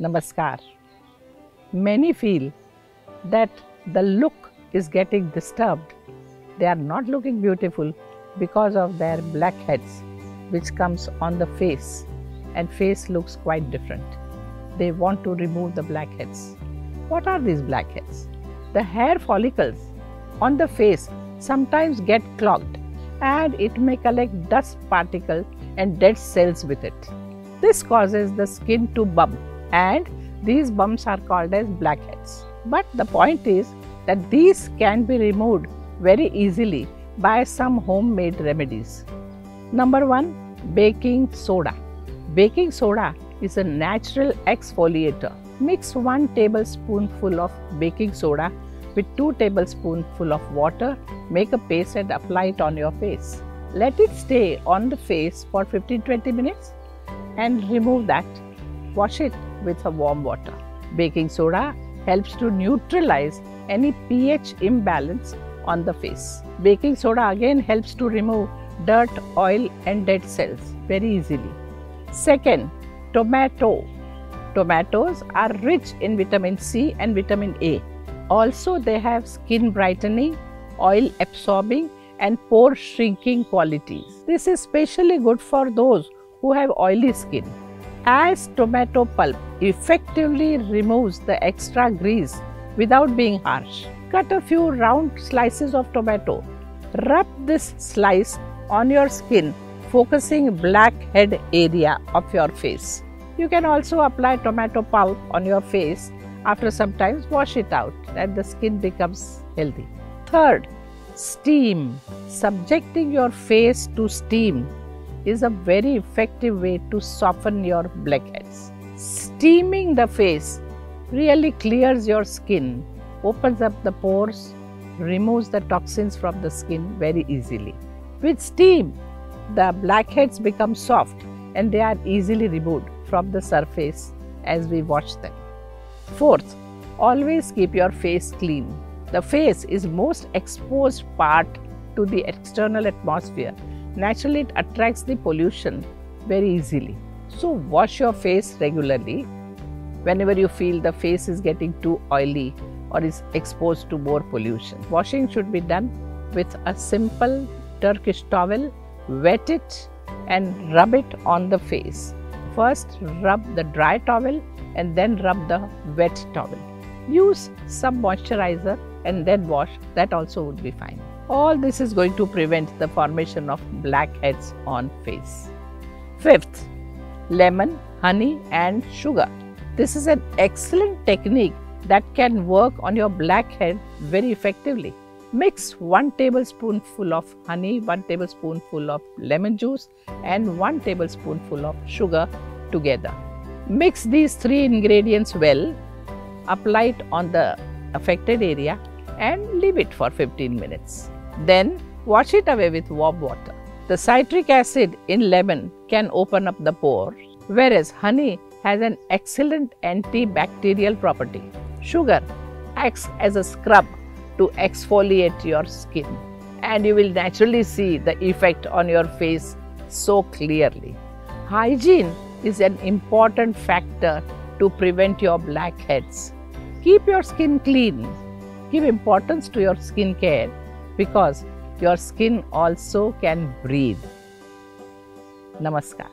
Namaskar. Many feel that the look is getting disturbed. They are not looking beautiful because of their blackheads which comes on the face, and face looks quite different. They want to remove the blackheads. What are these blackheads? The hair follicles on the face sometimes get clogged and it may collect dust particles and dead cells with it. This causes the skin to bump, and these bumps are called as blackheads. But the point is that these can be removed very easily by some homemade remedies. Number 1, baking soda. Baking soda is a natural exfoliator. Mix 1 tablespoonful of baking soda with 2 tablespoonful of water. Make a paste and apply it on your face. Let it stay on the face for 15-20 minutes and remove that. Wash it with a warm water. Baking soda helps to neutralize any pH imbalance on the face. Baking soda again helps to remove dirt, oil and dead cells very easily. Second, tomato. Tomatoes are rich in vitamin C and vitamin A. Also, they have skin brightening, oil absorbing and pore shrinking qualities. This is especially good for those who have oily skin, as tomato pulp effectively removes the extra grease without being harsh. Cut a few round slices of tomato. Rub this slice on your skin, focusing blackhead area of your face. You can also apply tomato pulp on your face. After some time, wash it out and the skin becomes healthy. Third, steam. Subjecting your face to steam is a very effective way to soften your blackheads. Steaming the face really clears your skin, opens up the pores, removes the toxins from the skin very easily. With steam, the blackheads become soft and they are easily removed from the surface as we wash them. Fourth, always keep your face clean. The face is most exposed part to the external atmosphere. Naturally, it attracts the pollution very easily. So, wash your face regularly. Whenever you feel the face is getting too oily or is exposed to more pollution. Washing should be done with a simple Turkish towel. Wet it and rub it on the face. First, rub the dry towel and then rub the wet towel. Use some moisturizer and then wash. That also would be fine. All this is going to prevent the formation of blackheads on face. Fifth, lemon, honey and sugar. This is an excellent technique that can work on your blackhead very effectively. Mix 1 tablespoonful of honey, 1 tablespoonful of lemon juice and 1 tablespoonful of sugar together. Mix these 3 ingredients well, apply it on the affected area and leave it for 15 minutes. Then wash it away with warm water. The citric acid in lemon can open up the pores, whereas honey has an excellent antibacterial property. Sugar acts as a scrub to exfoliate your skin, and you will naturally see the effect on your face so clearly. Hygiene is an important factor to prevent your blackheads. Keep your skin clean. Give importance to your skin care because your skin also can breathe. Namaskar.